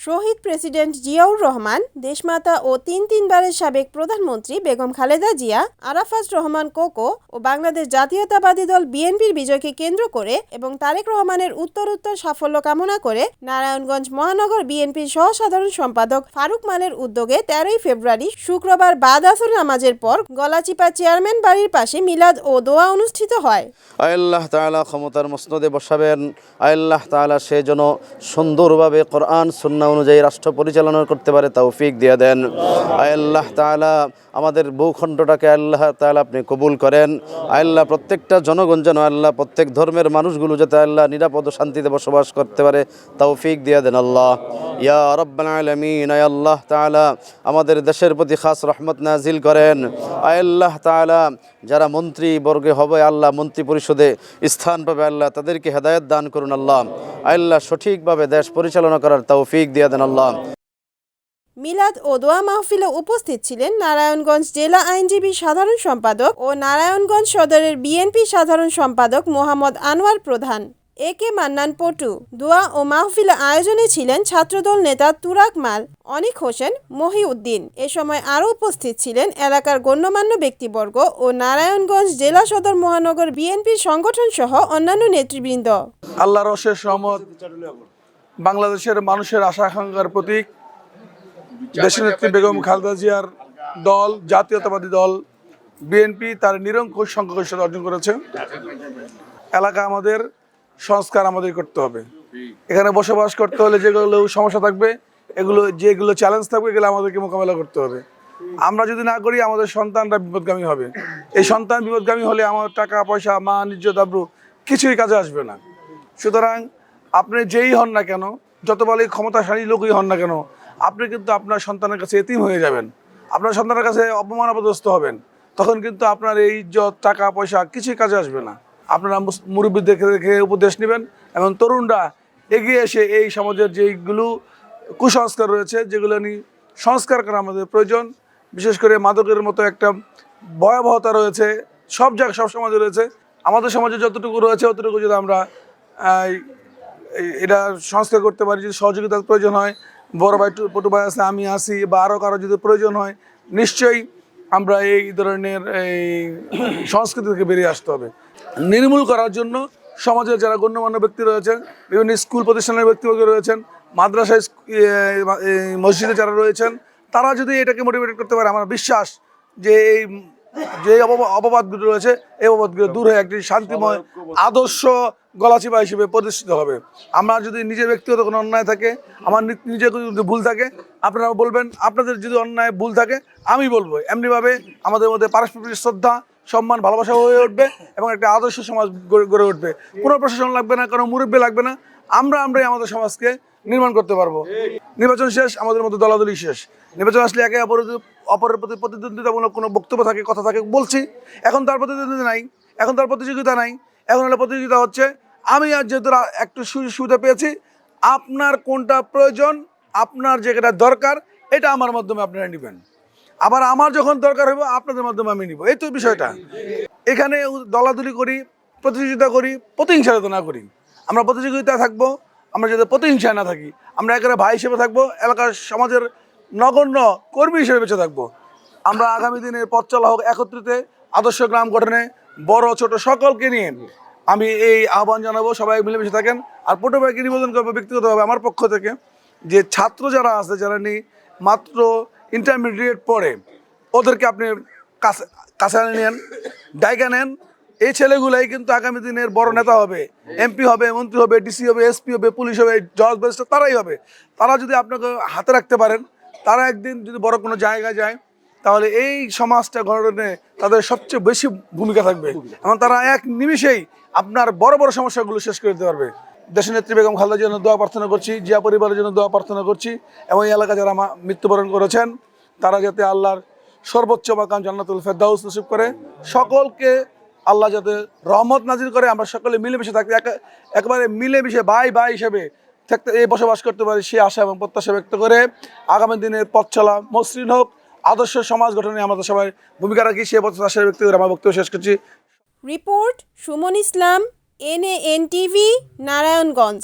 শহীদ president Ziaur Rahman, দেশমাতা ও তিনবারের সাবেক প্রধানমন্ত্রী বেগম খালেদা জিয়া, আরাফাত রহমান কোকো ও বাংলাদেশ জাতীয়তাবাদী দল বিএনপির বিজয়কে কেন্দ্র করে এবং তারেক রহমানের উত্তরোত্তর সাফল্য কামনা করে নারায়ণগঞ্জ মহানগর বিএনপির সহসাধারণ সম্পাদক ফারুক মালের উদ্যোগে 13 ফেব্রুয়ারি শুক্রবার বাদ আসর নামাজের পর গলাচিপা চেয়ারম্যান বাড়ির পাশে মিলাদ ও দোয়া অনুষ্ঠিত হয়। আল্লাহ তাআলা ক্ষমতার মসনদে বসাবেন। আল্লাহ তাআলা সে যেন সুন্দরভাবে কোরআন সুন্নাহ অনুযায়ী রাষ্ট্র পরিচালনা করতে পারে তৌফিক দিয়ে দেন। আল্লাহ তাআলা আমাদের ভূখণ্ডটাকে আল্লাহ তাআলা আপনি কবুল করেন। আল্লাহ প্রত্যেকটা জনগণ যেন আল্লাহ প্রত্যেক ধর্মের মানুষগুলো যাতে আল্লাহ নিরাপদ ও শান্তিতে বসবাস করতে পারে তৌফিক দিয়ে দেন আল্লাহ। ইয়া রাব্বাল আলামিন, আয় আল্লাহ তাআলা আমাদের দেশের প্রতি খাস রহমত নাজিল করেন। আয় আল্লাহ তাআলা যারা মন্ত্রী বর্গে হবে আল্লাহ মন্ত্রী পরিষদে স্থান পাবে আল্লাহ তাদেরকে হেদায়েত দান করুন আল্লাহ। আল্লাহ সঠিকভাবে দেশ পরিচালনা করার তৌফিক দিয়ে দেন আল্লাহ। মিলাদ ও দোয়া মাহফিলে উপস্থিত ছিলেন নারায়ণগঞ্জ জেলা আইনজীবী সাধারণ সম্পাদক ও নারায়ণগঞ্জ সদরের বিএনপি সাধারণ সম্পাদক মোহাম্মদ আনোয়ার প্রধান, এ কে মান্নান পটু। দোয়া ও মাহফিল আয়োজনে ছিলেন ছাত্রদল নেতা তুরাক মাল, অনিক হোসেন, মহিউদ্দিন। এ সময় আরও উপস্থিত ছিলেন এলাকার গণ্যমান্য ব্যক্তিবর্গ ও নারায়ণগঞ্জ জেলা সদর মহানগর বিএনপির সংগঠন সহ অন্যান্য নেতৃবৃন্দ। আল্লাহর অশেষ রহমত, বাংলাদেশের মানুষের আশা আকাঙ্ক্ষার প্রতীক দেশনেত্রী বেগম খালেদা জিয়ার দল জাতীয়তাবাদী দল বিএনপি তার নিরঙ্কুশ সংখ্যাগরিষ্ঠতা অর্জন করেছে। এলাকা আমাদের, সংস্কার আমাদের করতে হবে। এখানে বসবাস করতে হলে যেগুলো সমস্যা থাকবে, যেগুলো চ্যালেঞ্জ থাকবে এগুলো আমাদেরকে মোকাবেলা করতে হবে। আমরা যদি না করি আমাদের সন্তানরা বিপদগামী হবে। এই সন্তান বিপদগামী হলে আমার টাকা পয়সা, মান, ইজ্জত, আবরু কিছুই কাজে আসবে না। সুতরাং আপনি যেই হন না কেন, যত বলে ক্ষমতাশালী লোকই হন না কেন, আপনি কিন্তু আপনার সন্তানের কাছে এতিম হয়ে যাবেন, আপনার সন্তানের কাছে অপমান অপদস্থ হবেন। তখন কিন্তু আপনার এই ইজ্জত, টাকা পয়সা কিছুই কাজে আসবে না। আপনারা মুরব্বীদের দেখে উপদেশ নেবেন এবং তরুণরা এগিয়ে এসে এই সমাজের যেইগুলো কুসংস্কার রয়েছে যেগুলো নিয়ে সংস্কার করা আমাদের প্রয়োজন। বিশেষ করে মাদকের মতো একটা ভয়াবহতা রয়েছে সব জায়গায়, সব সমাজে রয়েছে। আমাদের সমাজে যতটুকু রয়েছে অতটুকু যদি আমরা এটা সংস্কার করতে পারি, যদি সহযোগিতার প্রয়োজন হয়, বড় ভাই পটু ভাই আছে, আমি আসি, বা আরও কারো যদি প্রয়োজন হয়, নিশ্চয়ই আমরা এই ধরনের এই সংস্কৃতি থেকে বেরিয়ে আসতে হবে। নির্মূল করার জন্য সমাজের যারা গণ্যমান্য ব্যক্তি রয়েছেন, বিভিন্ন স্কুল প্রতিষ্ঠানের ব্যক্তিবর্গ রয়েছেন, মাদ্রাসায়, মসজিদে যারা রয়েছেন, তারা যদি এটাকে মোটিভেট করতে পারে, আমার বিশ্বাস যে এই যে অপবাদগুলো রয়েছে এই অপবাদগুলো দূর হয়ে একটি শান্তিময় আদর্শ গলাচিপা হিসেবে প্রতিষ্ঠিত হবে। আমরা যদি নিজের ব্যক্তিগত কোনো অন্যায় থাকে, আমার নিজের যদি ভুল থাকে, আপনারা বলবেন, আপনাদের যদি অন্যায় ভুল থাকে আমি বলবো। এমনিভাবে আমাদের মধ্যে পারস্পরিক শ্রদ্ধা, সম্মান, ভালোবাসা হয়ে উঠবে এবং একটা আদর্শ সমাজ গড়ে উঠবে। কোনো প্রশাসন লাগবে না, কোনো মুরব্বী লাগবে না, আমরাই আমাদের সমাজকে নির্মাণ করতে পারবো। নির্বাচন শেষ, আমাদের মধ্যে দলাদলি শেষ। নির্বাচন আসলে একে অপরের প্রতি প্রতিদ্বন্দ্বিতামূলক কোনো বক্তব্য থাকে, কথা থাকে, বলছি। এখন তার প্রতিদ্বন্দ্বিতা নাই, এখন তার প্রতিযোগিতা নাই। এখন হলে প্রতিযোগিতা হচ্ছে আমি আর যেহেতু একটু সুবিধা পেয়েছি, আপনার কোনটা প্রয়োজন, আপনার যেটা দরকার এটা আমার মাধ্যমে আপনারা নেবেন, আবার আমার যখন দরকার হবে আপনাদের মাধ্যমে আমি নিব। এই তো বিষয়টা। এখানে দলাদলি করি, প্রতিযোগিতা করি, প্রতিহিংসা না করি। আমরা প্রতিযোগিতা থাকবো, আমরা যাতে প্রতিহিংসায় না থাকি, আমরা একেবারে ভাই হিসেবে থাকবো, এলাকার সমাজের নগণ্য কর্মী হিসেবে বেঁচে থাকবো। আমরা আগামী দিনের পথ চলা হোক একত্রিত আদর্শ গ্রাম গঠনে, বড় ছোট সকলকে নিয়ে আমি এই আহ্বান জানাবো, সবাই মিলেমিশে থাকেন। আর পটু ভাইকে নিবেদন করবো ব্যক্তিগতভাবে আমার পক্ষ থেকে, যে ছাত্র যারা আছে, যারা নিয়ে মাত্র ইন্টারমিডিয়েট পড়ে, ওদেরকে আপনি কাছে নেন, ডাইকা নেন। এই ছেলেগুলাই কিন্তু আগামী দিনের বড় নেতা হবে, এমপি হবে, মন্ত্রী হবে, ডিসি হবে, এসপি হবে, পুলিশ হবে, জজ, ম্যাজিস্ট্রেট তারাই হবে। তারা যদি আপনাকে হাতে রাখতে পারেন, তারা একদিন যদি বড় কোনো জায়গায় যায়, তাহলে এই সমাজটা গঠনে তাদের সবচেয়ে বেশি ভূমিকা থাকবে এবং তারা এক নিমিষেই আপনার বড় বড় সমস্যাগুলো শেষ করে দিতে পারবে। দেশনেত্রী বেগম খালেদার জন্য দোয়া প্রার্থনা করছি, জিয়া পরিবারের জন্য দোয়া প্রার্থনা করছি এবং এই এলাকা যারা মৃত্যুবরণ করেছেন তারা যাতে আল্লাহর সর্বোচ্চ মাকাম জান্নাতুল ফেরদাউস নসিব করে, সকলকে আল্লাহ যাতে রহমত নাজির করে, আমরা সকলে মিলেমিশে থাকতে, একেবারে মিলেমিশে ভাই হিসেবে থাকতে এই বসবাস করতে পারি, সে আশা এবং প্রত্যাশা ব্যক্ত করে আগামী দিনের পথ চলা মসৃণ হোক, আদর্শ সমাজ গঠনে আমাদের সবাই ভূমিকা রাখি, সে প্রত্যাশা ব্যক্ত করে আমার বক্তব্য শেষ করছি। রিপোর্ট সুমন ইসলাম, NAN TV, নারায়ণগঞ্জ।